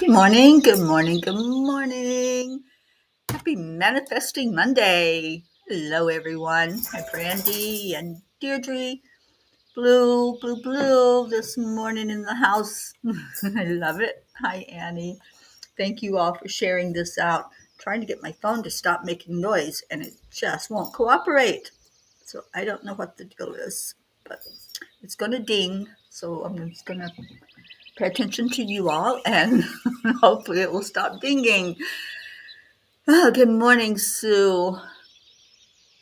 Good morning, good morning, good morning. Happy Manifesting Monday. Hello, everyone. Hi, Brandy and Deirdre. Blue this morning in the house. I love it. Hi, Annie. Thank you all for sharing this out. I'm trying to get my phone to stop making noise, and it just won't cooperate. So I don't know what the deal is, but it's going to ding. So I'm just going to pay attention to you all, and hopefully it will stop dinging. Oh, good morning, Sue.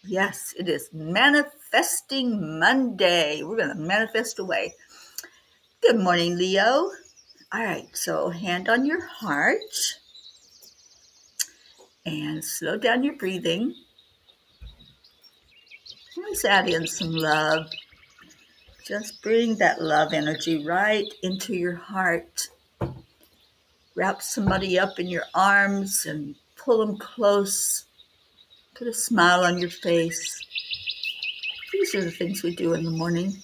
Yes, it is Manifesting Monday. We're going to manifest away. Good morning, Leo. All right, so hand on your heart and slow down your breathing. Let's add in some love. Just bring that love energy right into your heart. Wrap somebody up in your arms and pull them close. Put a smile on your face. These are the things we do in the morning.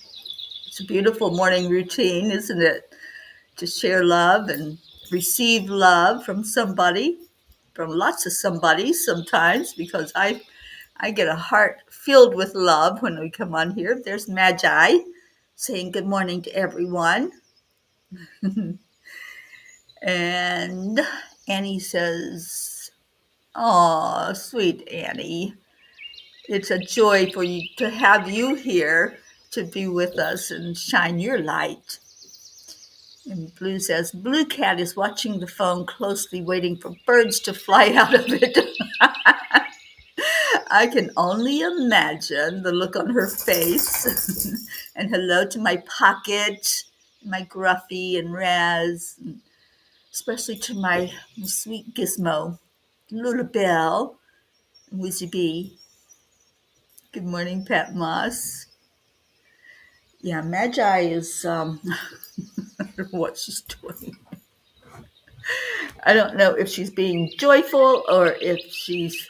It's a beautiful morning routine, isn't it? To share love and receive love from somebody, from lots of somebodies sometimes, because I get a heart filled with love when we come on here. There's Magi saying good morning to everyone. And Annie says, "Oh, sweet Annie. It's a joy for you to have you here to be with us and shine your light." And Blue says, "Blue Cat is watching the phone closely, waiting for birds to fly out of it." I can only imagine the look on her face. And hello to my Pocket, my Gruffy and Raz, and especially to my sweet Gizmo, Lulabelle, and Wizzy B. Good morning, Pat Moss. Yeah, Magi is, I don't know what she's doing. I don't know if she's being joyful or if she's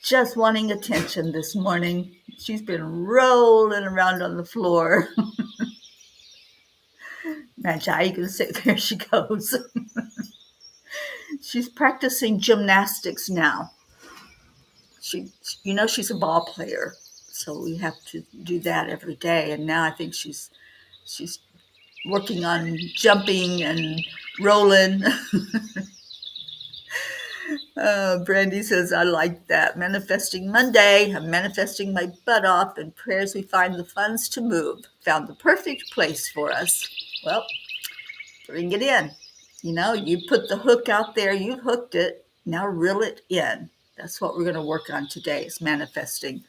just wanting attention this morning. She's been rolling around on the floor. Magi, you can say, there she goes. She's practicing gymnastics now. She's a ball player, so we have to do that every day. And now I think she's working on jumping and rolling. Brandy says, "I like that. Manifesting Monday. I'm manifesting my butt off. In prayers, we find the funds to move. Found the perfect place for us." Well, bring it in. You put the hook out there. You've hooked it. Now reel it in. That's what we're going to work on today, is manifesting.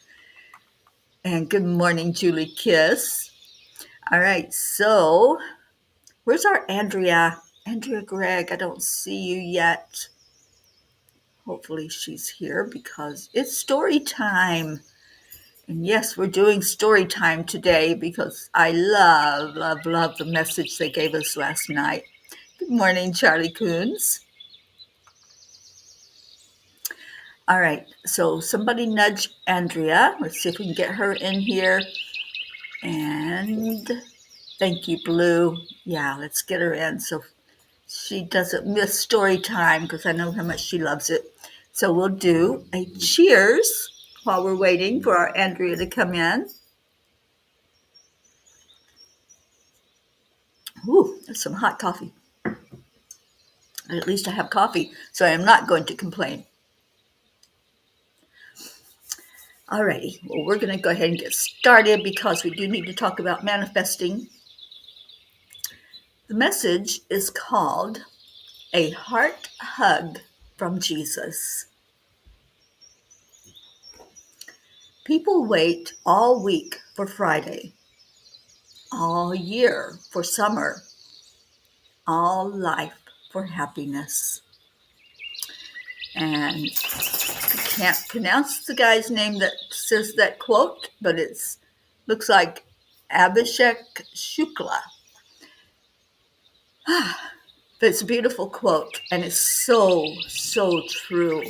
And good morning, Julie Kiss. All right, so where's our Andrea? Andrea Gregg, I don't see you yet. Hopefully she's here because it's story time. And yes, we're doing story time today because I love the message they gave us last night. Good morning, Charlie Coons. All right, so somebody nudge Andrea. Let's see if we can get her in here. And thank you, Blue. Yeah, let's get her in so she doesn't miss story time, because I know how much she loves it. So we'll do a cheers while we're waiting for our Andrea to come in. Ooh, that's some hot coffee. At least I have coffee, so I am not going to complain. Alrighty, well, we're going to go ahead and get started because we do need to talk about manifesting. The message is called A Heart Hug from Jesus. People wait all week for Friday, all year for summer, all life for happiness. And I can't pronounce the guy's name that says that quote, but it looks like Abhishek Shukla. But it's a beautiful quote, and it's so true.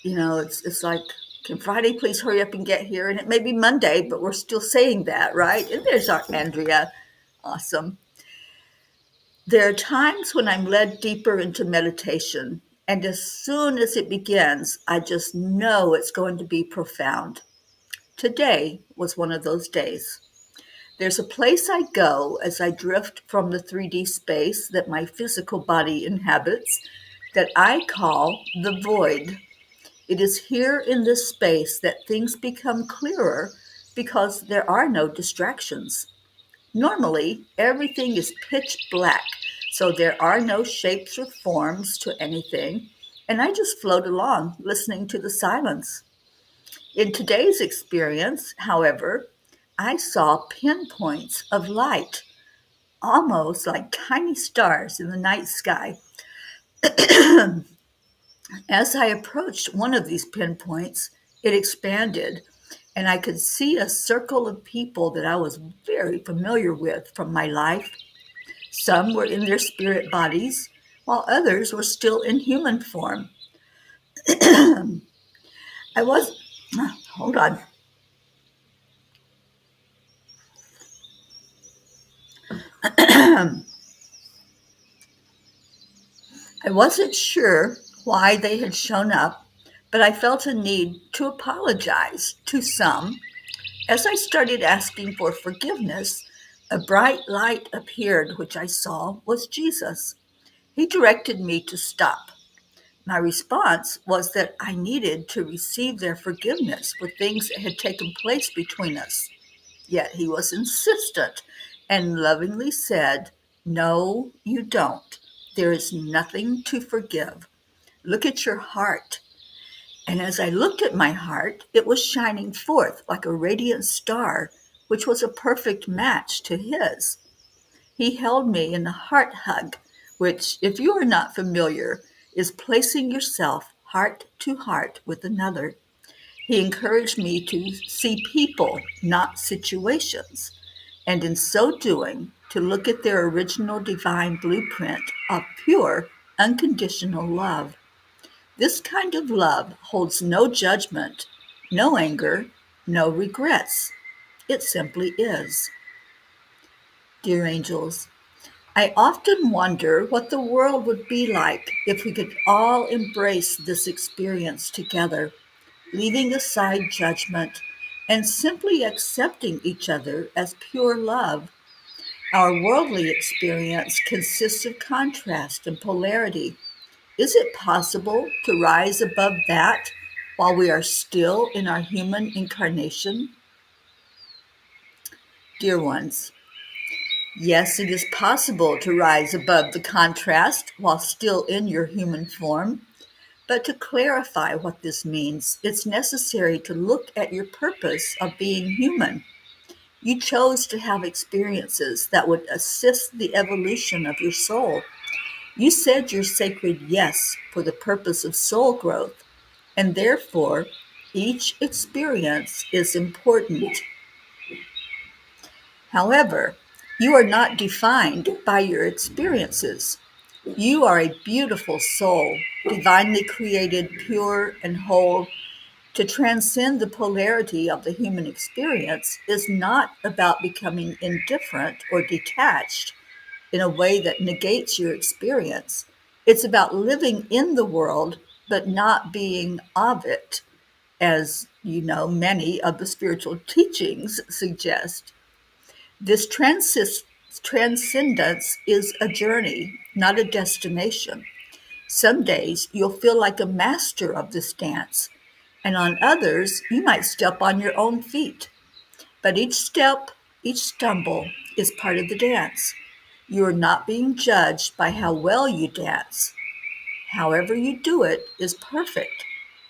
It's like, can Friday please hurry up and get here? And it may be Monday, but we're still saying that, right? And there's our Andrea. Awesome. There are times when I'm led deeper into meditation, and as soon as it begins, I just know it's going to be profound. Today was one of those days. There's a place I go as I drift from the 3D space that my physical body inhabits that I call the void. It is here in this space that things become clearer because there are no distractions. Normally, everything is pitch black, so there are no shapes or forms to anything, and I just float along, listening to the silence. In today's experience, however, I saw pinpoints of light, almost like tiny stars in the night sky. As I approached one of these pinpoints, it expanded, and I could see a circle of people that I was very familiar with from my life. Some were in their spirit bodies, while others were still in human form. I was, hold on. I wasn't sure why they had shown up, but I felt a need to apologize to some. As I started asking for forgiveness, a bright light appeared, which I saw was Jesus. He directed me to stop. My response was that I needed to receive their forgiveness for things that had taken place between us. Yet he was insistent and lovingly said, "No, you don't. There is nothing to forgive. Look at your heart." And as I looked at my heart, it was shining forth like a radiant star, which was a perfect match to his. He held me in a heart hug, which, if you are not familiar, is placing yourself heart to heart with another. He encouraged me to see people, not situations, and in so doing, to look at their original divine blueprint of pure, unconditional love. This kind of love holds no judgment, no anger, no regrets. It simply is. Dear angels, I often wonder what the world would be like if we could all embrace this experience together, leaving aside judgment and simply accepting each other as pure love. Our worldly experience consists of contrast and polarity. Is it possible to rise above that while we are still in our human incarnation? Dear ones, yes, it is possible to rise above the contrast while still in your human form. But to clarify what this means, it's necessary to look at your purpose of being human. You chose to have experiences that would assist the evolution of your soul. You said your sacred yes for the purpose of soul growth, and therefore each experience is important. However, you are not defined by your experiences. You are a beautiful soul, divinely created, pure, and whole. To transcend the polarity of the human experience is not about becoming indifferent or detached in a way that negates your experience. It's about living in the world, but not being of it, as you know, many of the spiritual teachings suggest. This transcendence is a journey, not a destination. Some days you'll feel like a master of this dance, and on others you might step on your own feet. But each step, each stumble is part of the dance. You are not being judged by how well you dance. However you do it is perfect.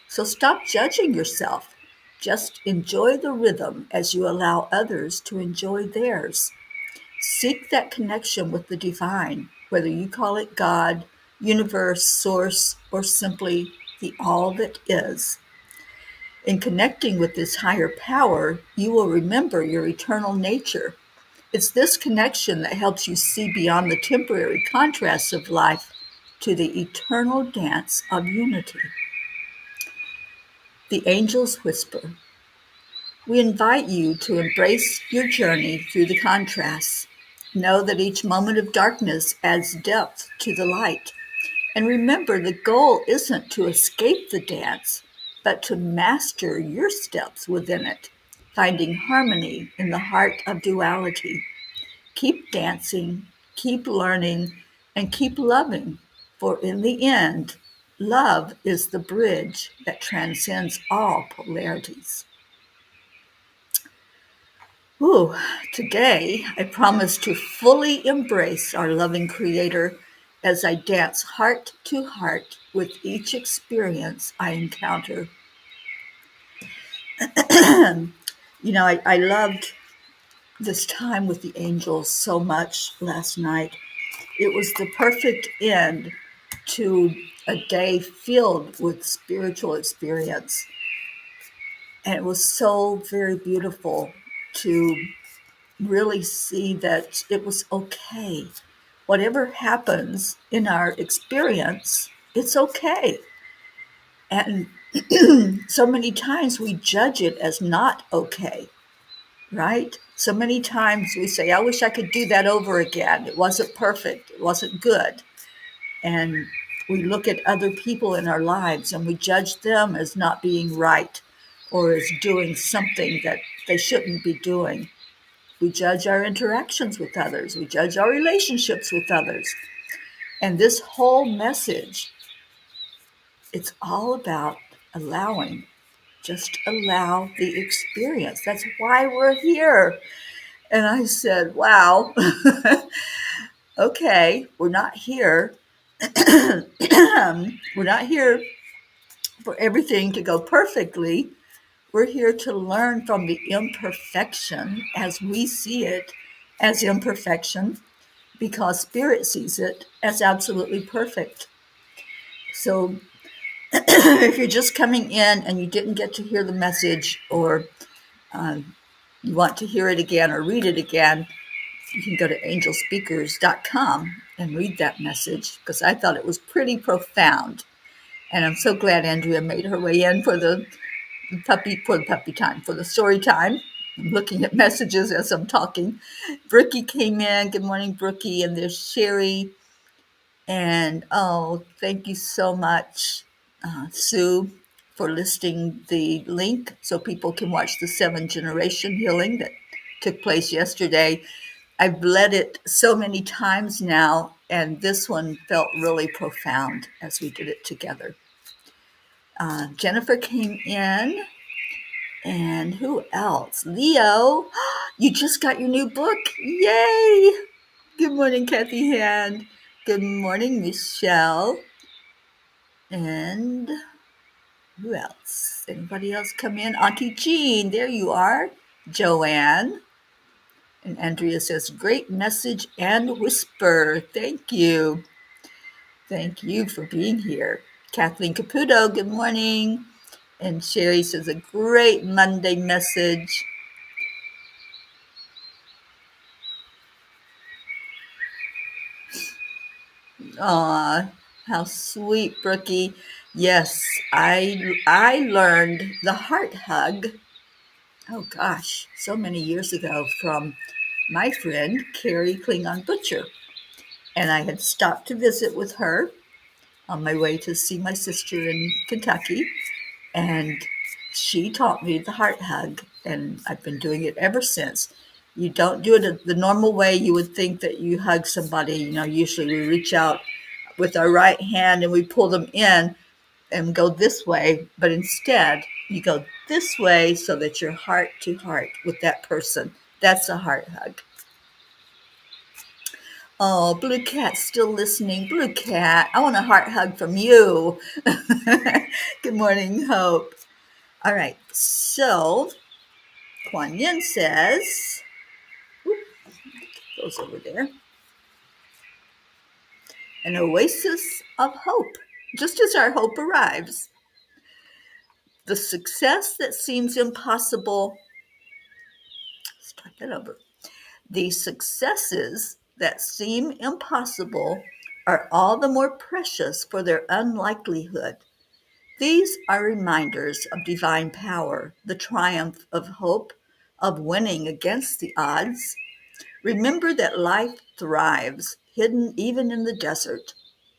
So stop judging yourself. Just enjoy the rhythm as you allow others to enjoy theirs. Seek that connection with the divine, whether you call it God, universe, source, or simply the all that is. In connecting with this higher power, you will remember your eternal nature. It's this connection that helps you see beyond the temporary contrasts of life to the eternal dance of unity. The Angel's Whisper. We invite you to embrace your journey through the contrasts. Know that each moment of darkness adds depth to the light. And remember, the goal isn't to escape the dance, but to master your steps within it, finding harmony in the heart of duality. Keep dancing, keep learning, and keep loving, for in the end, love is the bridge that transcends all polarities. Ooh, today I promise to fully embrace our loving Creator as I dance heart to heart with each experience I encounter. I loved this time with the angels so much last night. It was the perfect end to a day filled with spiritual experience. And it was so very beautiful to really see that it was okay. Whatever happens in our experience, it's okay. And so many times we judge it as not okay, right? So many times we say, I wish I could do that over again. It wasn't perfect. It wasn't good. And we look at other people in our lives and we judge them as not being right or as doing something that they shouldn't be doing. We judge our interactions with others. We judge our relationships with others. And this whole message, it's all about allowing. Just allow the experience. That's why we're here. And I said, wow, okay, we're not here. We're not here for everything to go perfectly. We're here to learn from the imperfection as we see it as imperfection, because Spirit sees it as absolutely perfect. So if you're just coming in and you didn't get to hear the message, or you want to hear it again or read it again, you can go to angelspeakers.com and read that message, because I thought it was pretty profound. And I'm so glad Andrea made her way in for the story time. I'm looking at messages as I'm talking. Brookie came in. Good morning, Brookie. And there's Sherry. And thank you so much, Sue, for listing the link so people can watch the 7-generation healing that took place yesterday. I've led it so many times now, and this one felt really profound as we did it together. Jennifer came in, and who else? Leo, you just got your new book. Yay! Good morning, Kathy Hand. Good morning, Michelle. And who else? Anybody else come in? Auntie Jean, there you are. Joanne. And Andrea says, great message and whisper. Thank you. Thank you for being here. Kathleen Caputo, good morning. And Sherry says, a great Monday message. Aw, how sweet, Brookie. Yes, I learned the heart hug, oh gosh, so many years ago from my friend, Carrie Klingon Butcher. And I had stopped to visit with her on my way to see my sister in Kentucky. And she taught me the heart hug, and I've been doing it ever since. You don't do it the normal way you would think that you hug somebody. Usually we reach out with our right hand and we pull them in and go this way, but instead you go this way so that you're heart to heart with that person. That's a heart hug. Oh, Blue Cat's still listening. Blue Cat, I want a heart hug from you. Good morning, Hope. All right, so Kuan Yin says, goes over there, an oasis of hope, just as our hope arrives. The success that seems impossible, start that over. The successes that seem impossible are all the more precious for their unlikelihood. These are reminders of divine power, the triumph of hope, of winning against the odds. Remember that life thrives, hidden even in the desert.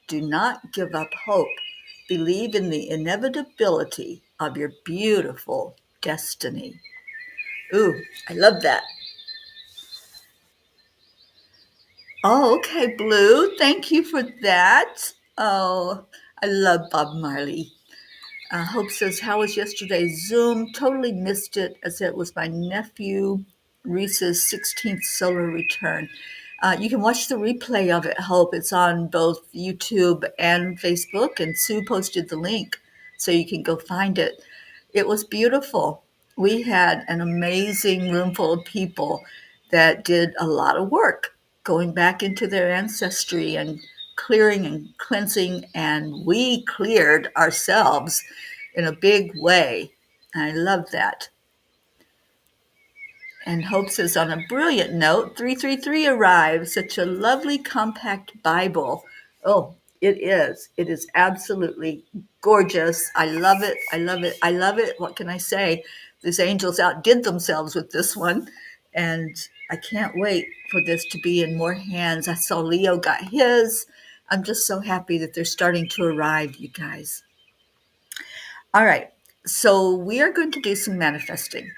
Do not give up hope. Believe in the inevitability of your beautiful destiny. Ooh, I love that. Oh, okay, Blue. Thank you for that. Oh, I love Bob Marley. Hope says, how was yesterday's Zoom? Totally missed it as it was my nephew Reese's 16th solar return. You can watch the replay of it, Hope. It's on both YouTube and Facebook, and Sue posted the link so you can go find it. It was beautiful. We had an amazing room full of people that did a lot of work going back into their ancestry and clearing and cleansing, and we cleared ourselves in a big way. I love that. And Hope says, on a brilliant note, 333 arrived. Such a lovely compact Bible. Oh, it is. It is absolutely gorgeous. I love it. I love it. I love it. What can I say? These angels outdid themselves with this one. And I can't wait for this to be in more hands. I saw Leo got his. I'm just so happy that they're starting to arrive, you guys. All right. So we are going to do some manifesting.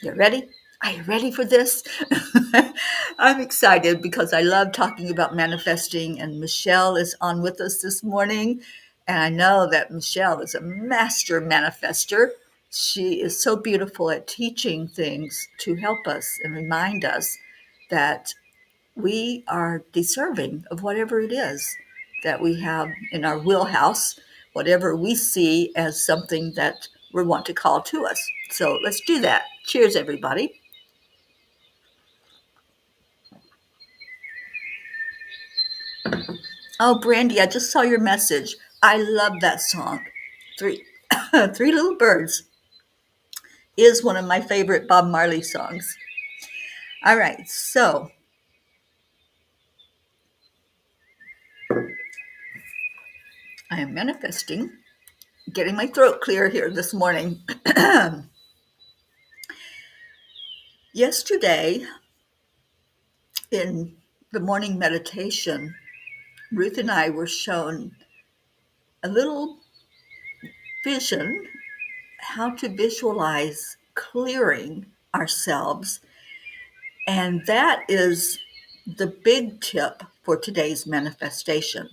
You ready? Are you ready for this? I'm excited because I love talking about manifesting, and Michelle is on with us this morning. And I know that Michelle is a master manifester. She is so beautiful at teaching things to help us and remind us that we are deserving of whatever it is that we have in our wheelhouse, whatever we see as something that we want to call to us. So let's do that. Cheers, everybody. Oh, Brandy, I just saw your message. I love that song. Three, Three Little Birds is one of my favorite Bob Marley songs. All right, so I am manifesting, getting my throat clear here this morning. Yesterday, in the morning meditation, Ruth and I were shown a little vision how to visualize clearing ourselves. And that is the big tip for today's manifestation.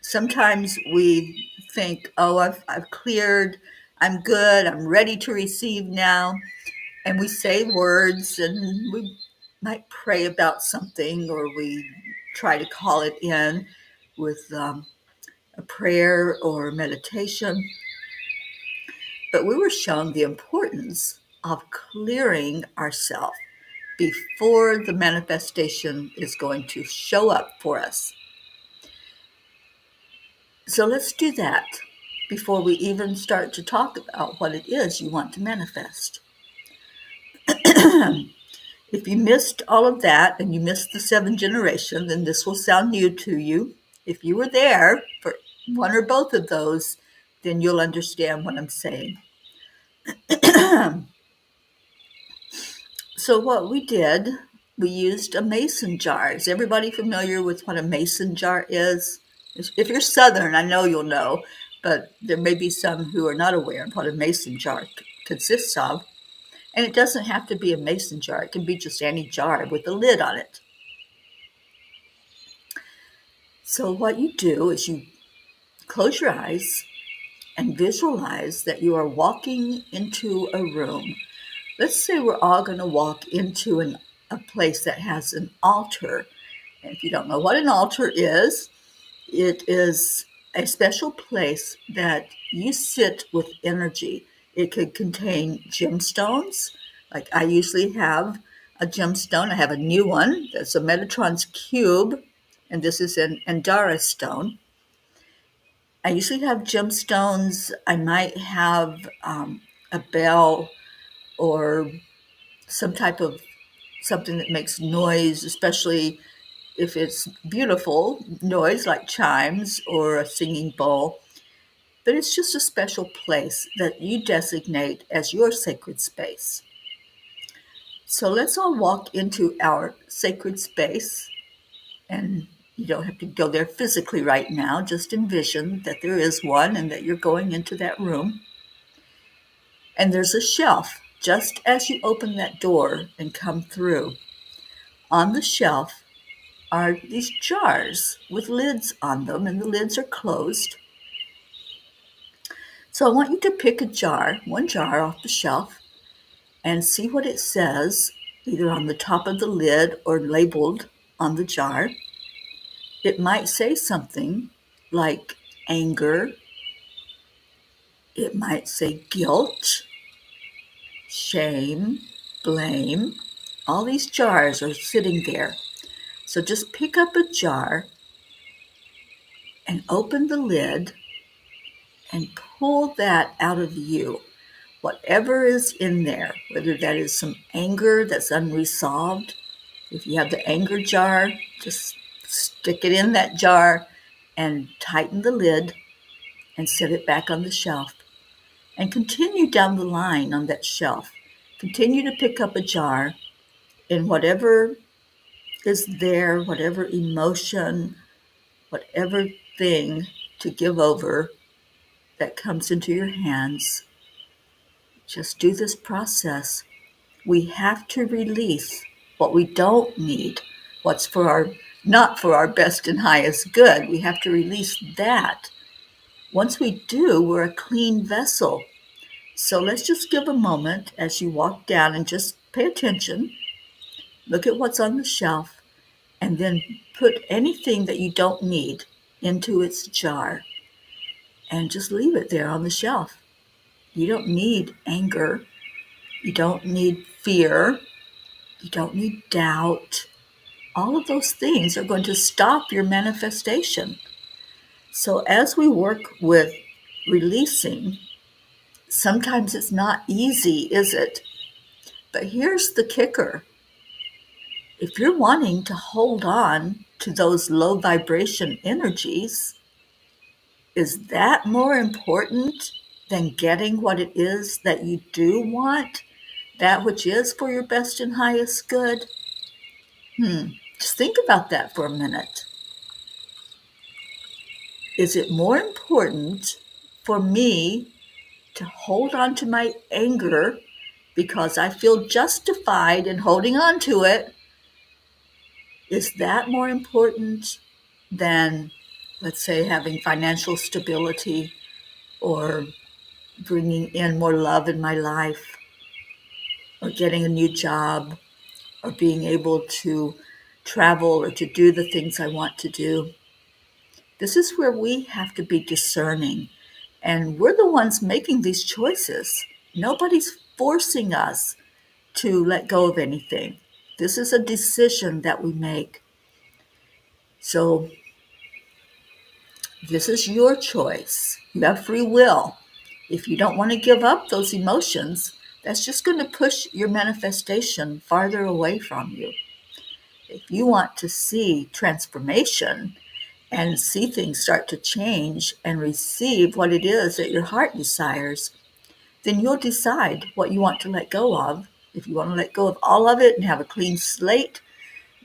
Sometimes we think, oh, I've cleared, I'm good, I'm ready to receive now. And we say words and we might pray about something, or we try to call it in with a prayer or meditation. But we were shown the importance of clearing ourselves before the manifestation is going to show up for us. So let's do that before we even start to talk about what it is you want to manifest. If you missed all of that and you missed the 7 generation, then this will sound new to you. If you were there for one or both of those, then you'll understand what I'm saying. So what we did, we used a mason jar. Is everybody familiar with what a mason jar is? If you're Southern, I know you'll know, but there may be some who are not aware of what a mason jar consists of. And it doesn't have to be a mason jar. It can be just any jar with a lid on it. So what you do is you close your eyes and visualize that you are walking into a room. Let's say we're all going to walk into a place that has an altar. And if you don't know what an altar is, it is a special place that you sit with energy. It could contain gemstones. Like I usually have a gemstone. I have a new one that's a Metatron's cube, and this is an Andara stone. I usually have gemstones. I might have a bell or some type of something that makes noise, especially if it's beautiful noise like chimes or a singing bowl. But it's just a special place that you designate as your sacred space. So let's all walk into our sacred space, and you don't have to go there physically right now. Just envision that there is one and that you're going into that room. And there's a shelf just as you open that door and come through. On the shelf are these jars with lids on them, and the lids are closed. So I want you to pick a jar, one jar off the shelf, and see what it says, either on the top of the lid or labeled on the jar. It might say something like anger. It might say guilt, shame, blame. All these jars are sitting there. So just pick up a jar and open the lid and pull that out of you. Whatever is in there, whether that is some anger that's unresolved. If you have the anger jar, just stick it in that jar and tighten the lid and set it back on the shelf. And continue down the line on that shelf. Continue to pick up a jar, and whatever is there, whatever emotion, whatever thing to give over that comes into your hands, just do this process. We have to release what we don't need, what's not for our best and highest good. We have to release that. Once we do, we're a clean vessel. So let's just give a moment as you walk down and just pay attention. Look at what's on the shelf, and then put anything that you don't need into its jar and just leave it there on the shelf. You don't need anger. You don't need fear. You don't need doubt. All of those things are going to stop your manifestation. So as we work with releasing, sometimes it's not easy, is it? But here's the kicker. If you're wanting to hold on to those low vibration energies, is that more important than getting what it is that you do want, that which is for your best and highest good? Just think about that for a minute. Is it more important for me to hold on to my anger because I feel justified in holding on to it? Is that more important than, let's say, having financial stability or bringing in more love in my life or getting a new job or being able to travel or to do the things I want to do? This is where we have to be discerning, and we're the ones making these choices. Nobody's forcing us to let go of anything. This is a decision that we make. So this is your choice. You have free will. If you don't want to give up those emotions, that's just going to push your manifestation farther away from you. If you want to see transformation and see things start to change and receive what it is that your heart desires, then you'll decide what you want to let go of. If you want to let go of all of it and have a clean slate,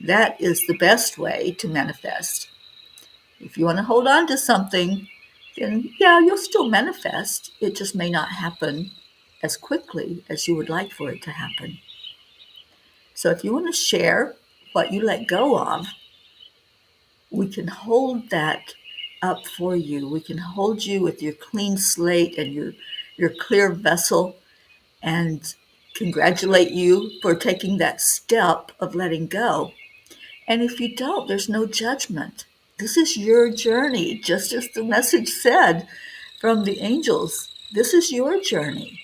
that is the best way to manifest. If you want to hold on to something, then yeah, you'll still manifest. It just may not happen as quickly as you would like for it to happen. So if you want to share what you let go of, we can hold that up for you. We can hold you with your clean slate and your clear vessel and congratulate you for taking that step of letting go. And if you don't, there's no judgment. This is your journey, just as the message said from the angels. This is your journey.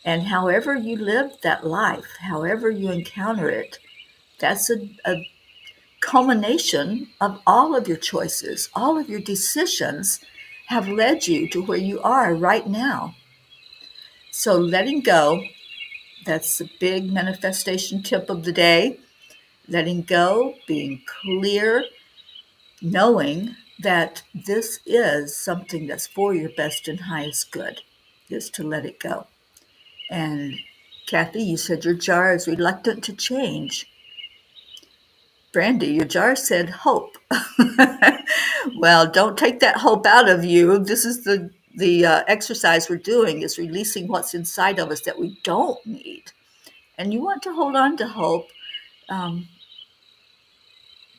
And however you live that life, however you encounter it, that's a culmination of all of your choices. All of your decisions have led you to where you are right now. So letting go, that's the big manifestation tip of the day. Letting go, being clear, knowing that this is something that's for your best and highest good, is to let it go and Kathy, you said your jar is reluctant to change. Brandy, your jar said hope. Well, don't take that hope out of you. This is the exercise we're doing, is releasing what's inside of us that we don't need. And you want to hold on to hope.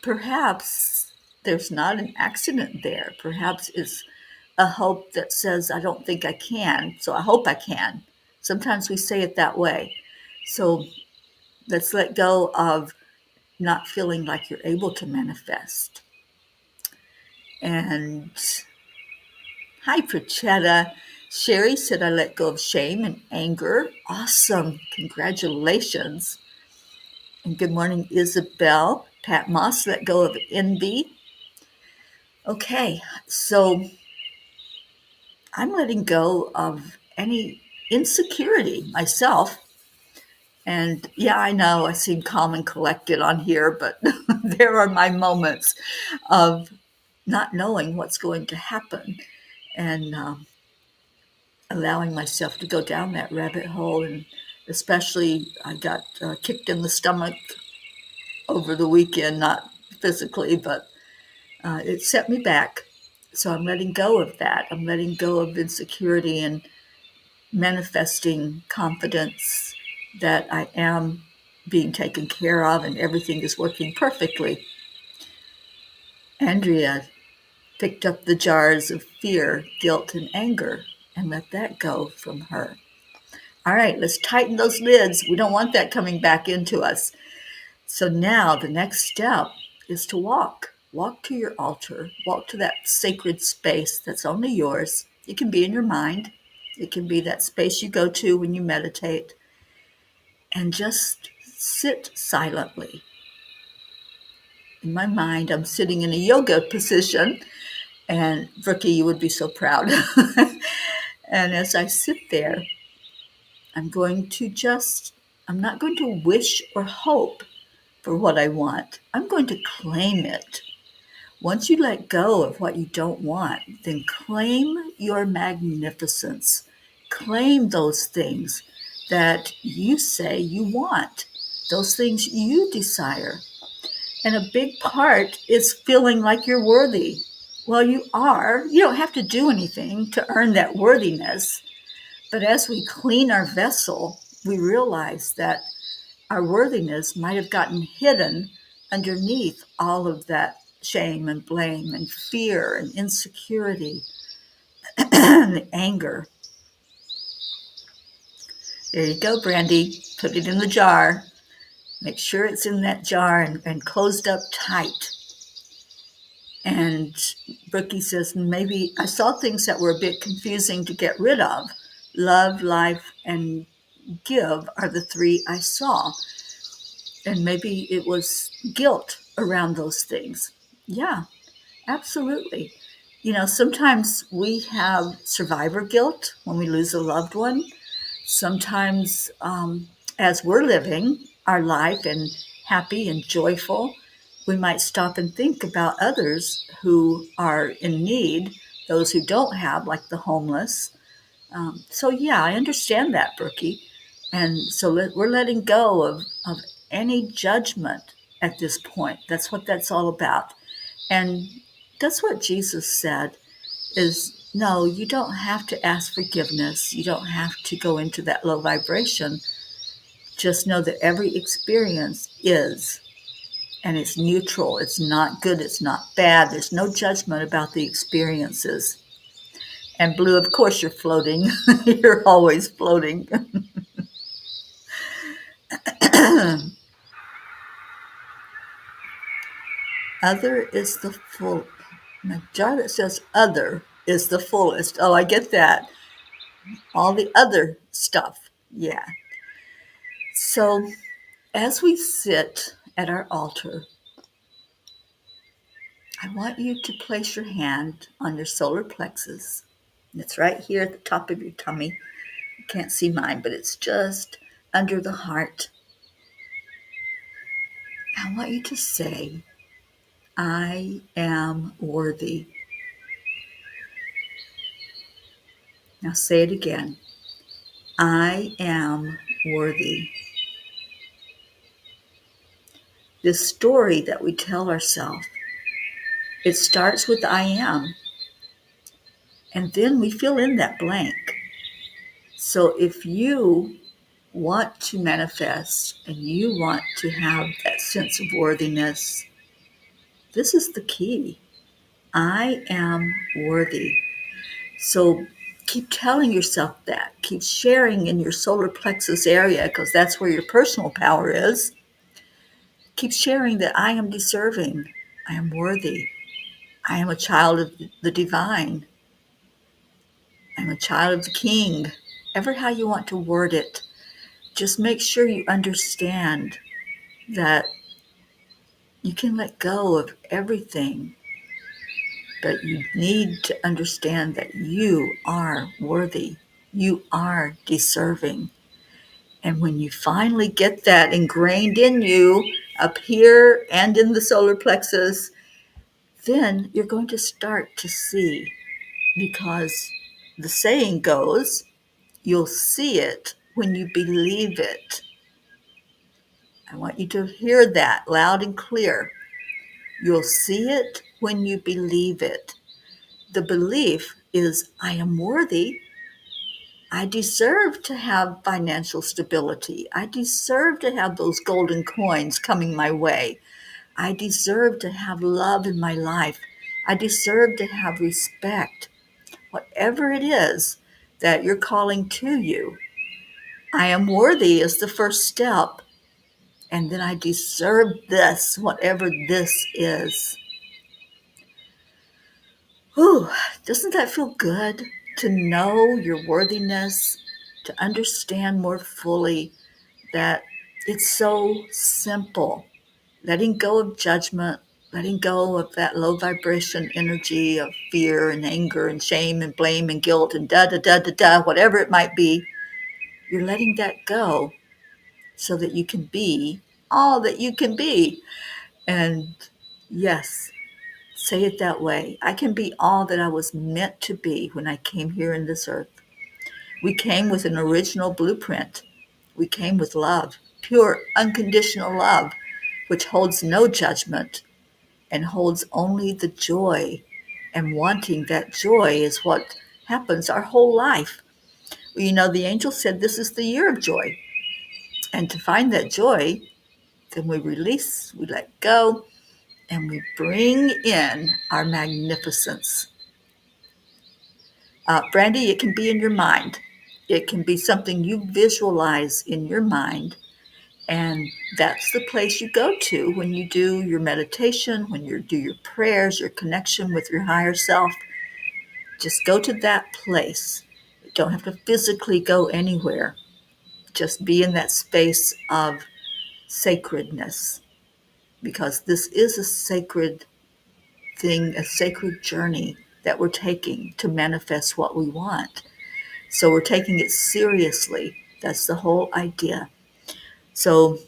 Perhaps there's not an accident there. Perhaps it's a hope that says, I don't think I can, so I hope I can. Sometimes we say it that way. So let's let go of not feeling like you're able to manifest. And hi, Prachetta. Sherry said, I let go of shame and anger. Awesome. Congratulations. And good morning, Isabel. Pat Moss let go of envy. Okay, so I'm letting go of any insecurity myself. And yeah, I know I seem calm and collected on here, but there are my moments of not knowing what's going to happen and allowing myself to go down that rabbit hole. And especially, I got kicked in the stomach over the weekend, not physically, but it set me back. So I'm letting go of that. I'm letting go of insecurity and manifesting confidence that I am being taken care of and everything is working perfectly. Andrea picked up the jars of fear, guilt, and anger and let that go from her. All right, let's tighten those lids. We don't want that coming back into us. So now the next step is to walk. Walk to your altar. Walk to that sacred space that's only yours. It can be in your mind. It can be that space you go to when you meditate. And just sit silently. In my mind, I'm sitting in a yoga position. And Brookie, you would be so proud. And as I sit there, I'm not going to wish or hope for what I want. I'm going to claim it. Once you let go of what you don't want, then claim your magnificence. Claim those things that you say you want, those things you desire. And a big part is feeling like you're worthy. Well, you are. You don't have to do anything to earn that worthiness. But as we clean our vessel, we realize that our worthiness might have gotten hidden underneath all of that shame and blame and fear and insecurity and the anger. There you go, Brandy. Put it in the jar. Make sure it's in that jar and closed up tight. And Brookie says, maybe I saw things that were a bit confusing to get rid of. Love, life, and give are the three I saw. And maybe it was guilt around those things. Yeah, absolutely. Sometimes we have survivor guilt when we lose a loved one. Sometimes as we're living our life and happy and joyful, we might stop and think about others who are in need, those who don't have, like the homeless. So yeah, I understand that, Brookie. And so we're letting go of any judgment at this point. That's what that's all about. And that's what Jesus said is, no, you don't have to ask forgiveness. You don't have to go into that low vibration. Just know that every experience is, and it's neutral. It's not good. It's not bad. There's no judgment about the experiences. And Blue, of course, you're floating. You're always floating. Other is the full. My jar that says other is the fullest. Oh, I get that. All the other stuff. Yeah. So as we sit at our altar, I want you to place your hand on your solar plexus. It's right here at the top of your tummy. You can't see mine, but it's just under the heart. I want you to say, I am worthy. Now say it again. I am worthy. This story that we tell ourselves, it starts with I am, and then we fill in that blank. So if you want to manifest and you want to have that sense of worthiness, this is the key. I am worthy. So keep telling yourself that. Keep sharing in your solar plexus area, because that's where your personal power is. Keep sharing that I am deserving. I am worthy. I am a child of the divine. I'm a child of the king. Ever how you want to word it. Just make sure you understand that you can let go of everything, but you need to understand that you are worthy. You are deserving. And when you finally get that ingrained in you, up here and in the solar plexus, then you're going to start to see, because the saying goes, you'll see it when you believe it. I want you to hear that loud and clear. You'll see it when you believe it. The belief is, I am worthy. I deserve to have financial stability. I deserve to have those golden coins coming my way. I deserve to have love in my life. I deserve to have respect. Whatever it is that you're calling to you, I am worthy is the first step. And then I deserve this, whatever this is. Whew, doesn't that feel good to know your worthiness, to understand more fully that it's so simple? Letting go of judgment, letting go of that low vibration energy of fear and anger and shame and blame and guilt and whatever it might be. You're letting that go so that you can be all that you can be. And yes, say it that way. I can be all that I was meant to be when I came here in this earth. We came with an original blueprint. We came with love, pure, unconditional love, which holds no judgment and holds only the joy. And wanting that joy is what happens our whole life. Well, the angel said this is the year of joy. And to find that joy, then we release, we let go, and we bring in our magnificence. Brandy, it can be in your mind. It can be something you visualize in your mind. And that's the place you go to when you do your meditation, when you do your prayers, your connection with your higher self. Just go to that place. You don't have to physically go anywhere. Just be in that space of sacredness, because this is a sacred thing, a sacred journey that we're taking to manifest what we want. So we're taking it seriously. That's the whole idea. So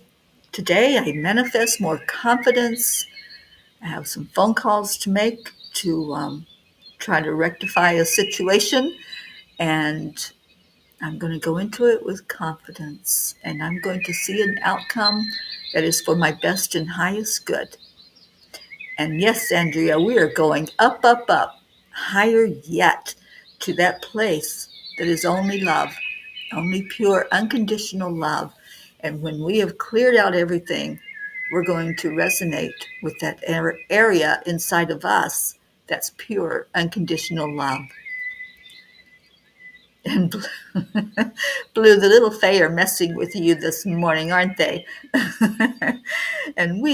today I manifest more confidence. I have some phone calls to make to try to rectify a situation, and I'm going to go into it with confidence, and I'm going to see an outcome that is for my best and highest good. And yes, Andrea, we are going up, up, up, higher yet, to that place that is only love, only pure, unconditional love. And when we have cleared out everything, we're going to resonate with that area inside of us that's pure, unconditional love. And Blue, the little Fae are messing with you this morning, aren't they? And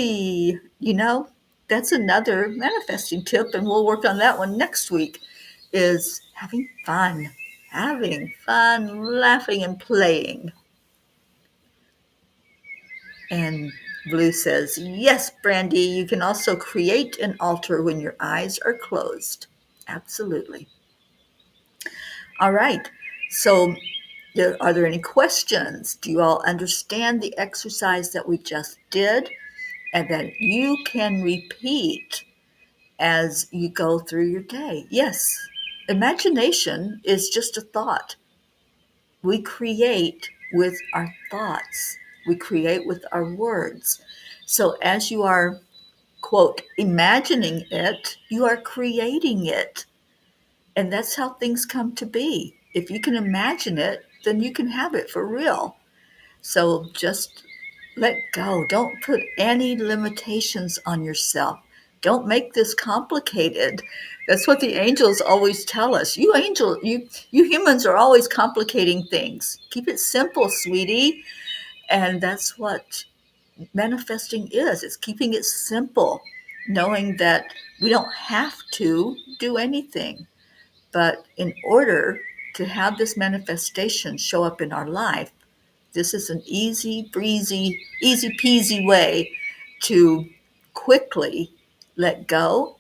that's another manifesting tip, and we'll work on that one next week, is having fun, laughing and playing. And Blue says, yes, Brandy, you can also create an altar when your eyes are closed. Absolutely. All right. So are there any questions? Do you all understand the exercise that we just did and that you can repeat as you go through your day? Yes. Imagination is just a thought. We create with our thoughts. We create with our words. So as you are, quote, imagining it, you are creating it. And that's how things come to be. If you can imagine it, then you can have it for real. So just let go. Don't put any limitations on yourself. Don't make this complicated. That's what the angels always tell us. You humans are always complicating things. Keep it simple, sweetie. And that's what manifesting is. It's keeping it simple, knowing that we don't have to do anything. But in order to have this manifestation show up in our life, this is an easy breezy, easy peasy way to quickly let go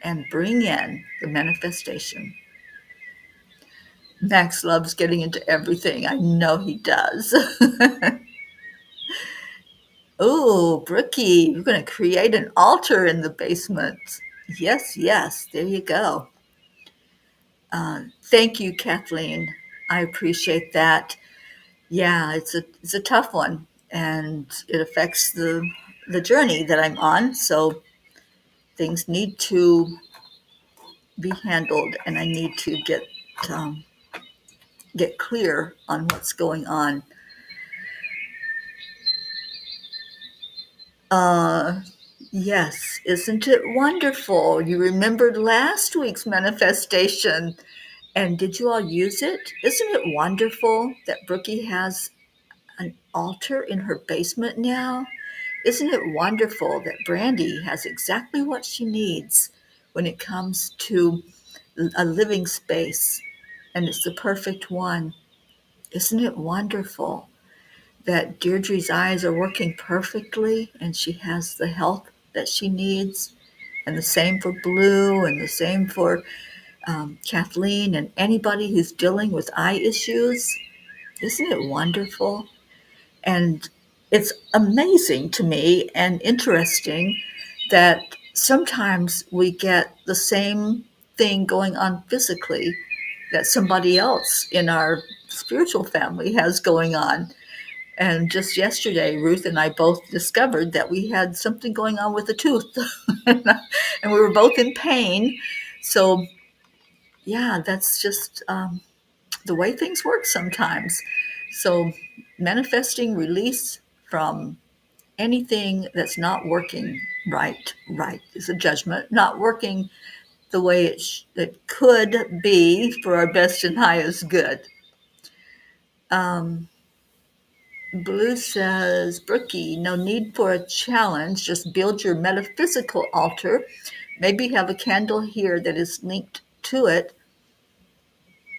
and bring in the manifestation. Max loves getting into everything. I know he does. Oh, Brookie, you're going to create an altar in the basement. Yes, yes, there you go. Thank you, Kathleen. I appreciate that. Yeah, it's a tough one, and it affects the journey that I'm on. So things need to be handled, and I need to um, get clear on what's going on. Uh, yes, isn't it wonderful? You remembered last week's manifestation, and did you all use it? Isn't it wonderful that Brookie has an altar in her basement now? Isn't it wonderful that Brandy has exactly what she needs when it comes to a living space, and it's the perfect one? Isn't it wonderful that Deirdre's eyes are working perfectly and she has the health that she needs? And the same for Blue, and the same for Kathleen, and anybody who's dealing with eye issues. Isn't it wonderful? And it's amazing to me and interesting that sometimes we get the same thing going on physically that somebody else in our spiritual family has going on. And just yesterday, Ruth and I both discovered that we had something going on with a tooth, and we were both in pain. So, yeah, that's just the way things work sometimes. So, manifesting release from anything that's not working right is a judgment, not working the way it could be for our best and highest good. Um, Blue says, Brookie, no need for a challenge. Just build your metaphysical altar. Maybe have a candle here that is linked to it.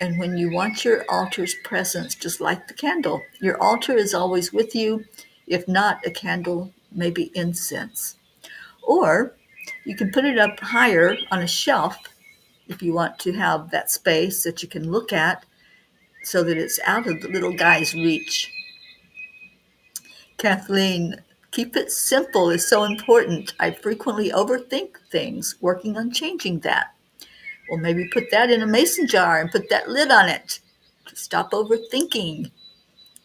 And when you want your altar's presence, just light the candle. Your altar is always with you. If not, a candle, maybe incense. Or you can put it up higher on a shelf if you want to have that space that you can look at so that it's out of the little guy's reach. Kathleen, keep it simple is so important. I frequently overthink things, working on changing that. Well, maybe put that in a mason jar and put that lid on it to stop overthinking.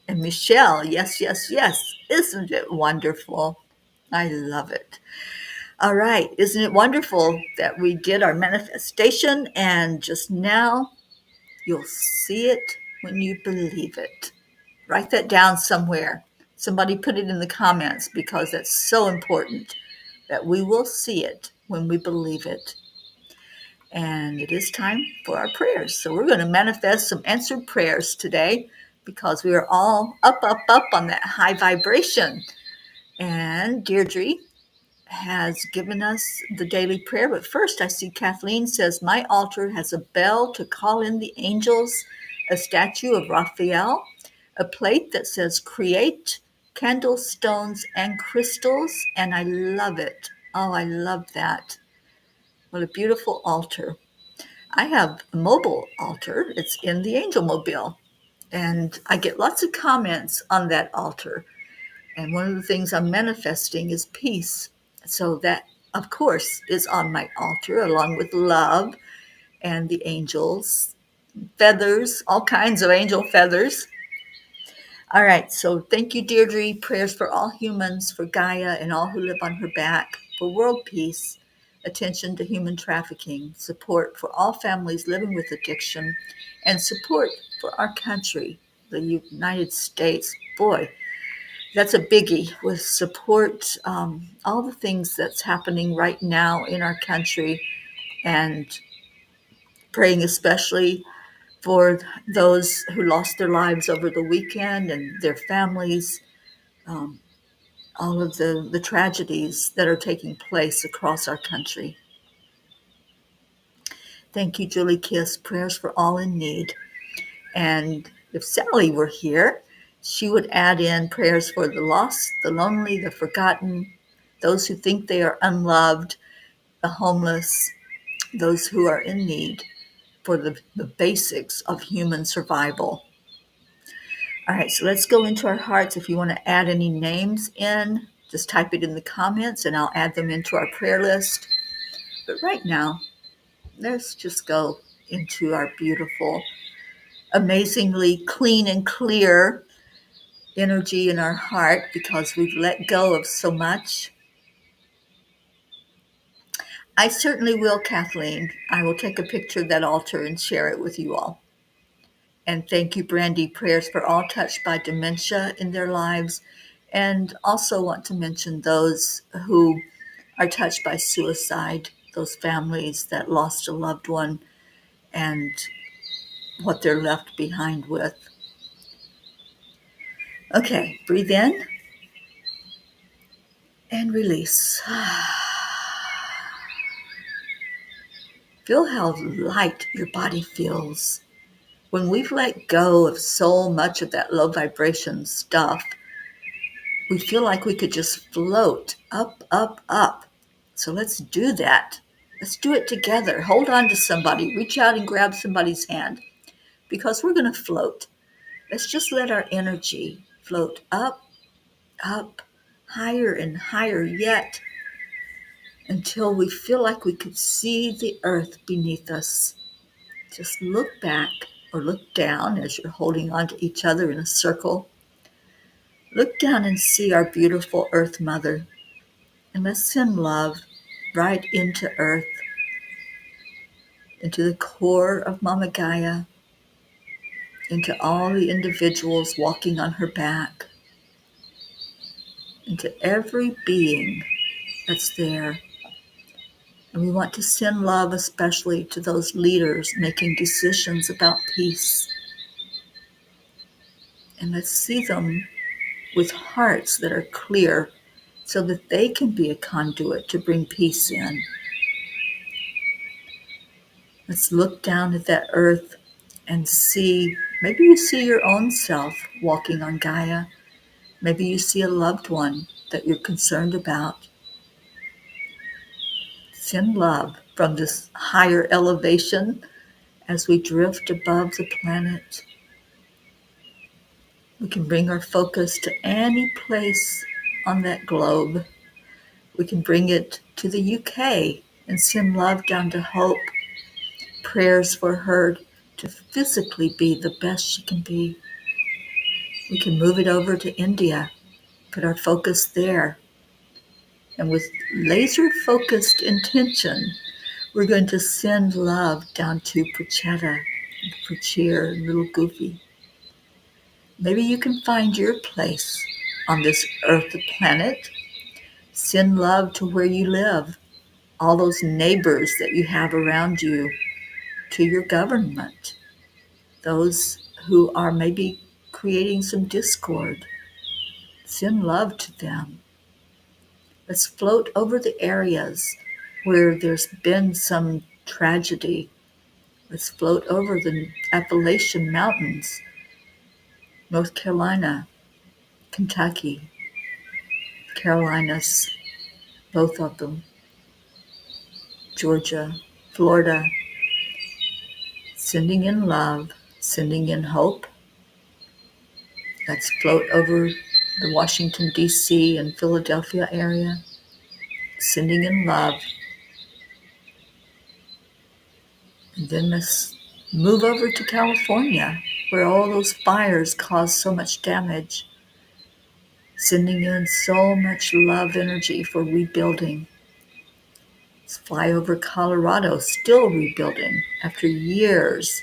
And Michelle, yes, yes, yes. Isn't it wonderful? I love it. All right. Isn't it wonderful that we did our manifestation and just now you'll see it when you believe it? Write that down somewhere. Somebody put it in the comments because that's so important that we will see it when we believe it. And it is time for our prayers. So we're going to manifest some answered prayers today because we are all up on that high vibration. And Deirdre has given us the daily prayer. But first, I see Kathleen says, my altar has a bell to call in the angels, a statue of Raphael, a plate that says create, candle stones and crystals, and I love it. Oh, I love that. What a beautiful altar. I have a mobile altar. It's in the Angel Mobile, and I get lots of comments on that altar. And one of the things I'm manifesting is peace. So that, of course, is on my altar along with love and the angels. feathers, all kinds of angel feathers. All right, so thank you, Deirdre. Prayers for all humans, for Gaia and all who live on her back, for world peace, attention to human trafficking, support for all families living with addiction, and support for our country, the United States. Boy, that's a biggie with support, all the things that's happening right now in our country, and praying especially for those who lost their lives over the weekend and their families, um, all of the tragedies that are taking place across our country. Thank you, Julie Kiss. Prayers for all in need. And if Sally were here, she would add in prayers for the lost, the lonely, the forgotten, those who think they are unloved, the homeless, those who are in need for the basics of human survival. All right, so let's go into our hearts. If you want to add any names in, just type it in the comments and I'll add them into our prayer list. But right now, let's just go into our beautiful, amazingly clean and clear energy in our heart because we've let go of so much. I certainly will, Kathleen. I will take a picture of that altar and share it with you all. And thank you, Brandy. Prayers for all touched by dementia in their lives. And also want to mention those who are touched by suicide, those families that lost a loved one and what they're left behind with. Okay, breathe in and release. Feel how light your body feels. When we've let go of so much of that low vibration stuff, we feel like we could just float up, up, up. So let's do that. Let's do it together. Hold on to somebody. Reach out and grab somebody's hand because we're going to float. Let's just let our energy float up, up, higher and higher yet until we feel like we could see the earth beneath us. Just look back or look down as you're holding on to each other in a circle. Look down and see our beautiful Earth Mother. And let's send love right into Earth, into the core of Mama Gaia, into all the individuals walking on her back, into every being that's there. And we want to send love especially to those leaders making decisions about peace. And let's see them with hearts that are clear so that they can be a conduit to bring peace in. Let's look down at that earth and see, maybe you see your own self walking on Gaia. Maybe you see a loved one that you're concerned about. Send love from this higher elevation as we drift above the planet. We can bring our focus to any place on that globe. We can bring it to the UK and send love down to Hope. Prayers for her to physically be the best she can be. We can move it over to India, put our focus there. And with laser-focused intention, we're going to send love down to Puchetta, Puchir, Little Goofy. Maybe you can find your place on this Earth planet. Send love to where you live, all those neighbors that you have around you, to your government, those who are maybe creating some discord. Send love to them. Let's float over the areas where there's been some tragedy. Let's float over the Appalachian Mountains, North Carolina, Kentucky, Carolinas, both of them, Georgia, Florida, sending in love, sending in hope. Let's float over the Washington, D.C. and Philadelphia area, sending in love. And then let's Move over to California, where all those fires cause so much damage, sending in so much love energy for rebuilding. Let's fly over Colorado, still rebuilding after years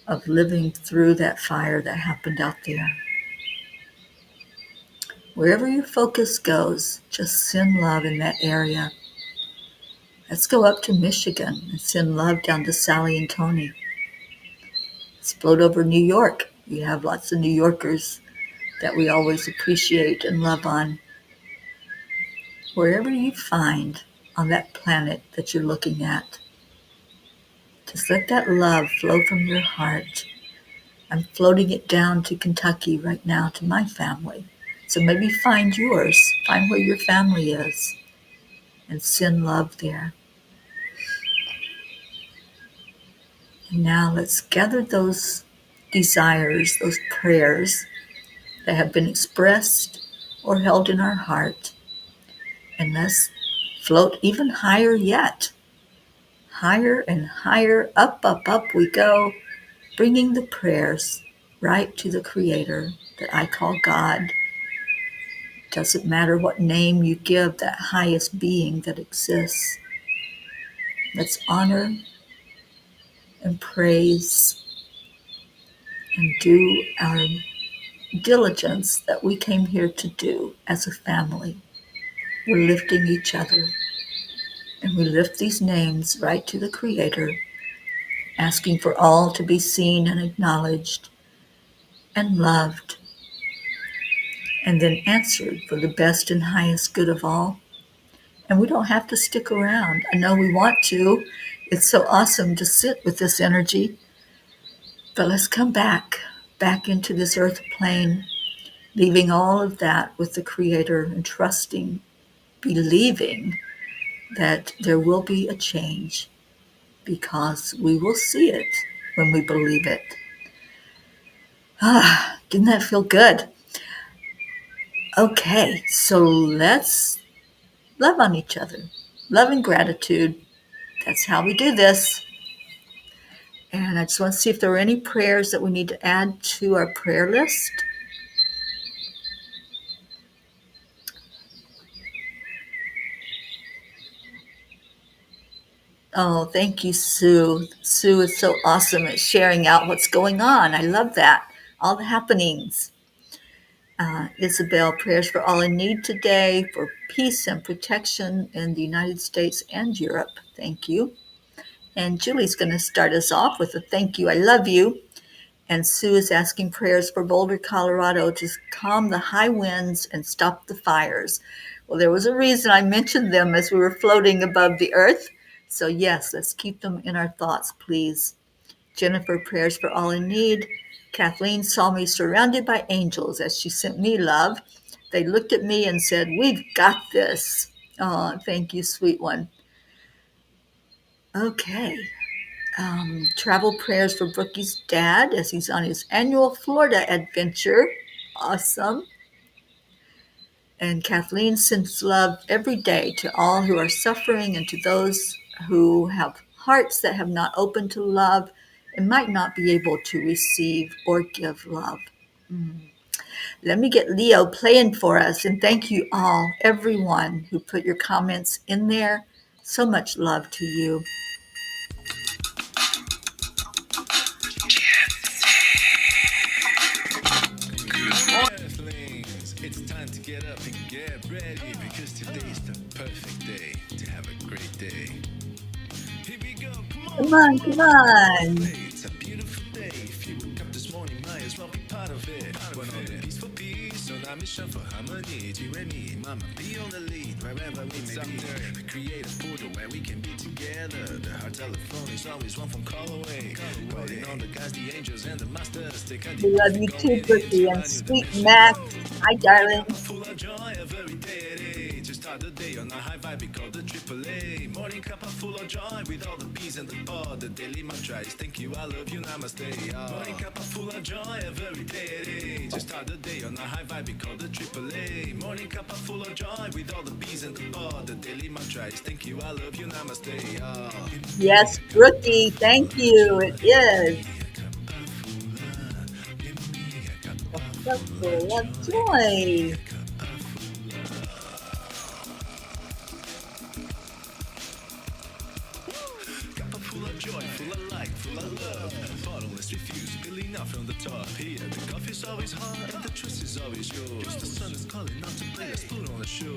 of living through that fire that happened out there. Wherever your focus goes, just send love in that area. Let's go up to Michigan and send love down to Sally and Tony. Let's float over New York. We have lots of New Yorkers that we always appreciate and love on. Wherever you find on that planet that you're looking at, just let that love flow from your heart. I'm floating it down to Kentucky right now to my family. So maybe find yours, find where your family is, and send love there. And now let's gather those desires, those prayers that have been expressed or held in our heart, and let's float even higher yet. Higher and higher, up, up, up we go, bringing the prayers right to the Creator that I call God. Doesn't matter what name you give that highest being that exists. Let's honor and praise and do our diligence that we came here to do as a family. We're lifting each other, and we lift these names right to the Creator, asking for all to be seen and acknowledged and loved, and then answered for the best and highest good of all. And we don't have to stick around. I know we want to. It's so awesome to sit with this energy. But let's come back into this earth plane, leaving all of that with the Creator and trusting, believing that there will be a change because we will see it when we believe it. Didn't that feel good? Okay, so let's love on each other. Love and gratitude. That's how we do this. And I just want to see if there are any prayers that we need to add to our prayer list. Oh, thank you, Sue. Sue is so awesome at sharing out what's going on. I love that. All the happenings. Isabel, prayers for all in need today, for peace and protection in the United States and Europe. Thank you. And Julie's going to start us off with a thank you. I love you. And Sue is asking prayers for Boulder, Colorado to calm the high winds and stop the fires. Well, there was a reason I mentioned them as we were floating above the earth. So yes, let's keep them in our thoughts, please. Jennifer, prayers for all in need. Kathleen saw me surrounded by angels as she sent me love. They looked at me and said, "We've got this." Oh, thank you, sweet one. Okay. Travel prayers for Brookie's dad as he's on his annual Florida adventure. Awesome. And Kathleen sends love every day to all who are suffering and to those who have hearts that have not opened to love and might not be able to receive or give love. Let me get Leo playing for us, and thank you all, everyone who put your comments in there. So much love to you. It's time to get up and get ready because today's the perfect day to have a great day. Here we go, Come on, come on. It's a beautiful day. If you woke up this morning, might as well be part of it. We're on a peaceful peace, on our mission for harmony. You and me, mama, be on the lead wherever we may be. We create a portal where we can be together. The heart telephone is always one phone call away. Calling on the guys, the angels, and the masters. We love you too, Brookie, and sweet Mac. Hi, darling. Full of joy every day. To start the day on a high vibe, we call the AAA. Morning Cuppa full of joy with all the peas and the pod. The daily mantra is thank you, I love you, namaste. Morning Cuppa full of joy every day. To start the day on a high vibe, we call the AAA. Morning Cuppa full of joy with all the peas and the pod. The daily mantra is thank you, I love you, namaste. Yes, Brookie, thank you. It is a cup full of joy. Cup full of joy, full of light, full of love. Bottomless refuse, spilling out from the top. Here, the coffee's always hot and the truth is always yours. The sun is calling out to play, let's put on a show.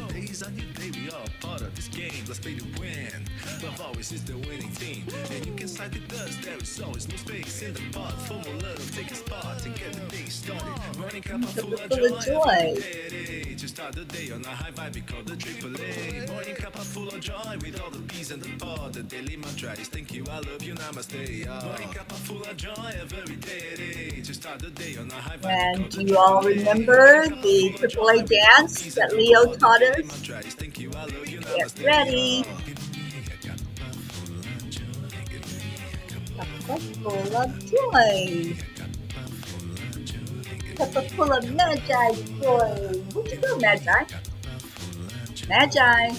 Today's a new day, we all part of this game. Let's play to win. Love always is the winning team. And you can side with us, there is always no space in the pot. For more love, take a spot and get the day started. Morning cup full of Full of joy, joy. every day. To start the day on a high vibe, we call the AAA. Morning cup full of joy with all the peas and the pod. The daily mantra is thank you, I love you, namaste. Morning cup full of joy every day. To start the day on a high vibe, we And call do the you all AAA. remember Morning cup the full of joy AAA with all the dance peas and that the Leo pod. The taught daily us? mantra is thank you, I love you, Get namaste. ready. A cup full of joy. Cup full of magi joy. Where'd you go, Magi? Magi,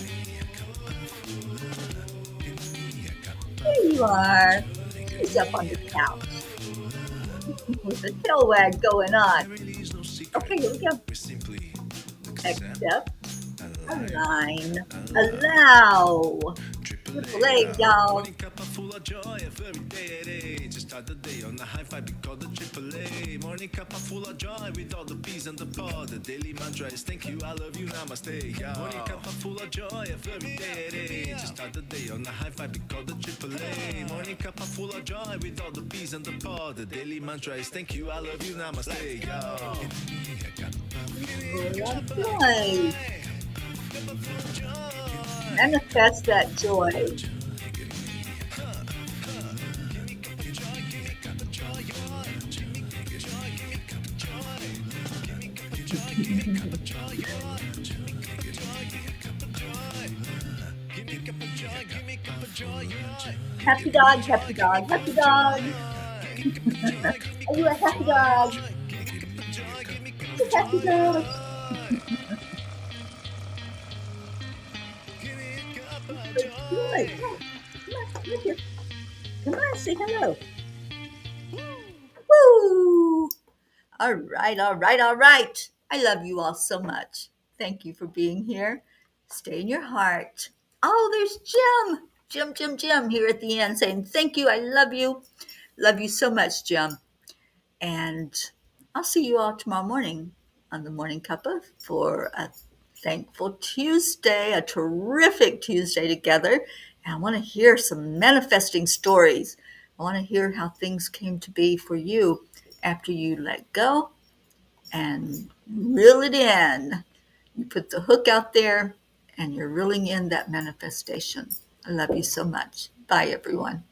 there you are. He's up on the couch with the tail wag going on. Okay, here we go. We simply accept, Accept, align, align, allow. triple Triple A, A, y'all. morning cup full of joy every day. To start the day on a high five, we call the AAA. Morning cup full of joy with all the peas and the pod. The daily mantra is thank you, I love you, namaste. Yeah. Morning cup full of joy every day. To start the day on a high five, we call the AAA. Morning cup full of joy with all the peas and the pod. The daily mantra is thank you, I love you, namaste. Yeah. Full of joy. Manifest that joy. Happy dog, happy dog, happy dog. Are you a happy dog? It's a happy dog. Good. Come on here. Come on, say hello. Woo! All right, all right, all right. I love you all so much. Thank you for being here. Stay in your heart. Oh, there's Jim. Jim here at the end saying, thank you. I love you. Love you so much, Jim. And I'll see you all tomorrow morning on the Morning Cuppa for a thankful Tuesday, a terrific Tuesday together. And I want to hear some manifesting stories. I want to hear how things came to be for you after you let go and reel it in. You put the hook out there and you're reeling in that manifestation. I love you so much. Bye, everyone.